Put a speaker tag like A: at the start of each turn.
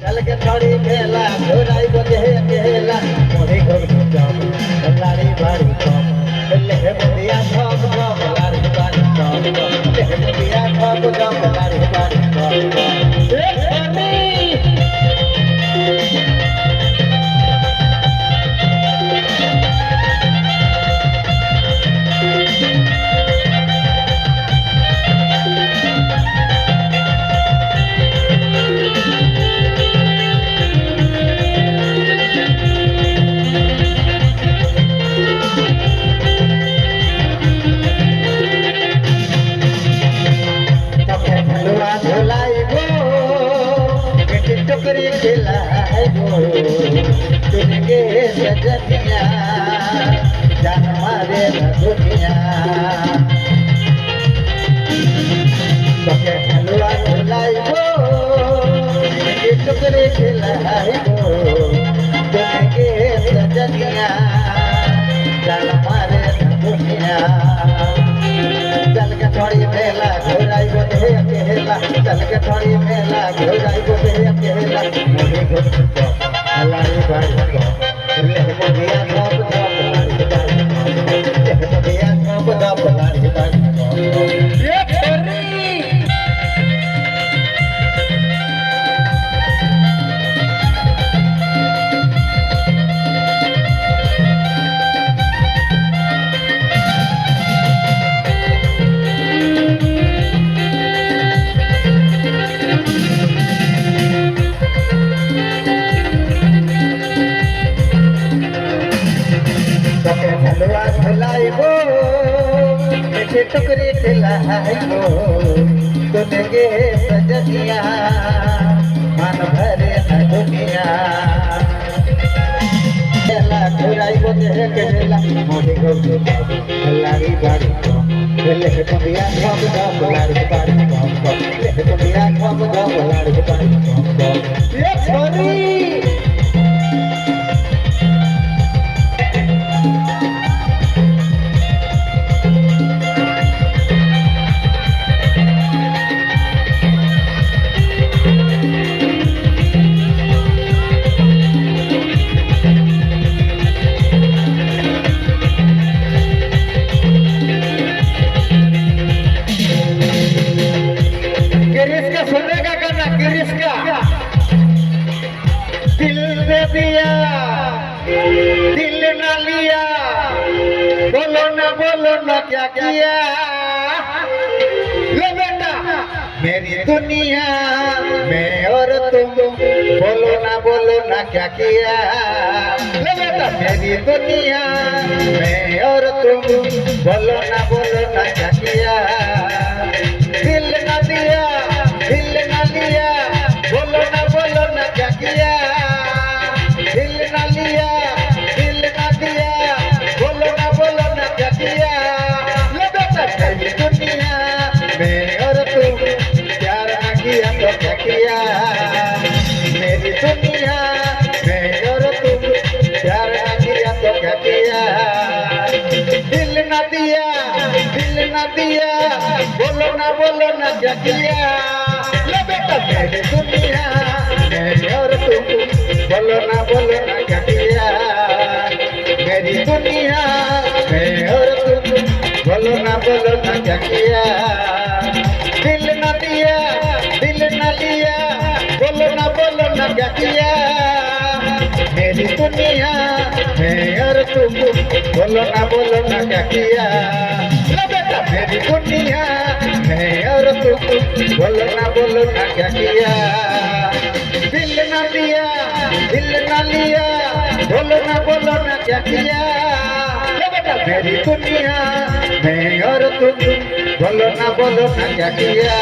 A: चल के थोड़ी मेला घोराई बजे केला मोही घोर जाम लाड़ी बाड़ी कम ले मुदिया ठोक जाम लाड़ी बाड़ी कम ले मुदिया ठोक जाम लाड़ी बाड़ी कम टुकड़ी खिलाए गो तुनके सजनिया जान मारे न दुनिया हलवा खिलाए गो टुकड़ी खिलाए गो तुनके सजनिया जान मारे न दुनिया चल के थोड़ी मेला घोराई बोधे अकेला चल के थोड़ी मेला घोराई बोधे अकेला मोहे घोर को हलाई बाई को ले मुदिया सब लाड़ी बाई ले मुदिया सब लाड़ी बाई ये छोरी हलवा खिलाई गो मीठे टुकड़ी खिलाई गो तुनके सजनिया मन भरे न दुनिया केला घुराई बोधे केला मोहे घोर लाड़ी बाड़ी को ले मुदिया सब लाड़ी बाड़ी को ले मुदिया सब लाड़ी बाड़ी को ये छोरी सुनेगा करना गिरीश का दिल दे दिया दिल ना लिया बोलो ना क्या किया ले बेटा मेरी दुनिया मैं और तुम बोलो ना क्या किया ले बेटा मेरी दुनिया मैं और तुम बोलो ना क्या किया दिल ना दिया दिल ना लिया बोलो ना क्या किया दिल ना लिया दिल ना दिया बोलो ना क्या किया ले बेटा मेरी दुनिया मैं और तुम प्यार ना किया तो क्या किया मेरी दुनिया मैं और तुम प्यार ना किया तो क्या किया दिल ना दिया बोलो ना क्या किया मेरी दुनिया मैं और तुम बोलो ना क्या किया मेरी दुनिया मैं और तुम बोलो ना क्या किया दिल ना दिया दिल ना लिया बोलो ना क्या किया मेरी दुनिया मैं और तुम बोलो ना क्या किया बेटा मेरी दुनिया मैं और तुम बोलो ना क्या किया दिल ना दिया दिल ना लिया बोलो ना क्या किया बेटा मेरी दुनिया मैं और तुम बोलो ना क्या किया